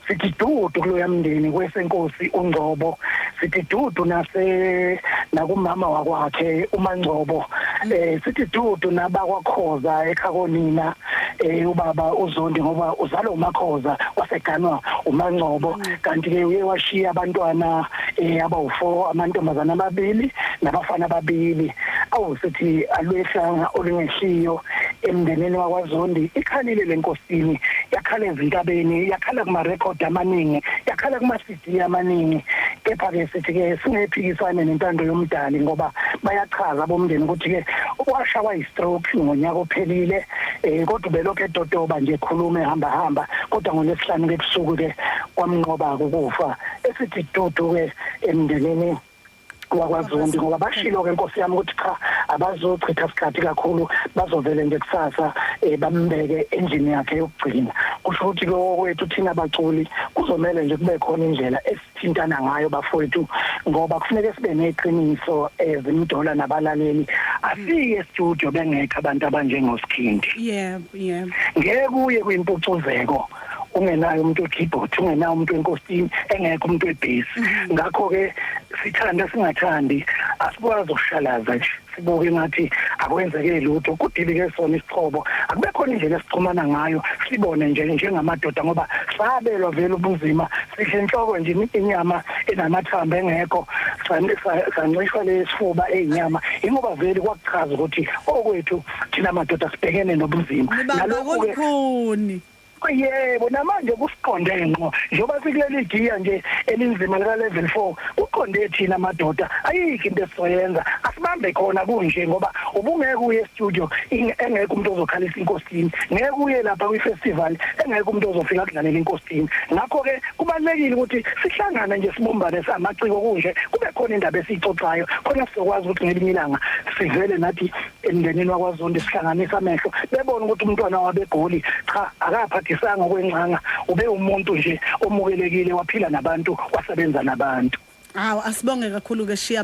sithi dudu kuloya mndeni kwesenkosi uNgcobo, sithi dudu nakumama wakwakhe uMaNgcobo, sithi dudu nabakwakhoza eKhakonina, ubaba uZondi ngoba uzalo uMakhoza waseganwa uMaNgcobo, kanti ke uye washiya abantwana abawu4, amantombazana amabili nabafana ababili. Sithi alwehlanga olungehliyo emndenini wakwaZondi, ikhalile lenkosini, yakhala ezintabeni, yakhala kuma record amaningi, yakhala kuma CD amaningi. Kepha ke sithi ke singephikisane nentando yomdali ngoba bayachaza bomndeni ukuthi ke washawa i-stroke ngonyaka ophelile, kodwa belokhu edodoba nje ekhuluma ehamba kodwa ngolesihlanu kebusuku ke kwamnqoba ukufa. Esithi dudu ke emndenini wakwaZondi ngoba bashilo ke Nkosi yami ukuthi cha abazochitha isikhathi kakhulu, bazovele nje kusasa bambeke endlini yakhe yokugcina. Kusho ukuthi lo kwethu thina abaculi kuzomela nje kube khona indlela esithintana ngayo bafowethu, ngoba kufanele sibe neqiniso ezimdola nabalaleli. Asike e-studio bengekho abantu abanjengoSkhindi. Yeah. Ngeke kuye kuyimpucuzeko ungenayo umuntu we-keyboard, ungenayo umuntu wenkosini, engekho umuntu we-bass. Ngakho ke sithanda singathandi asikwazi ukushalaza nje, sibuke ngathi akwenzeke lutho. Kudilike sona isichobo, akube khona indlela esixhumana ngayo, sibone nje njengamadoda ngoba sabelwa vele ubunzima, sihle inhloko nje inyama enamathambo engekho, sancishwa lesifuba eyinyama. Ingoba vele kwakuchaza ukuthi okwethu thina amadoda sibhekene nobunzima nalokho ke yebo namanje kusiqonde ngqo njoba sikuleli giya nje elinzima lika level 4 uqonde thina amadoda ayikho into esizoyenza, asibambe khona kunje ngoba ubungeke uye studio engeke umuntu ozokhalisa inkosini, ngeke uye lapha kwi-festival engeke umuntu ozofika kudlalela inkosini. Ngakho ke kubalekile ukuthi sihlangane nje sibumbane samaciko kunje, kube khona indaba esixoxayo khona sizokwazi ukuthi ngelinye ilanga sivele nathi emndenini wakwaZondi sihlanganisa amehlo bebone ukuthi umntwana wabeGoli cha akaphathisanga kwenqanga, ube umuntu nje omukelekile, waphila nabantu, wasebenza nabantu. Asibonge kakhulu ke Shiya.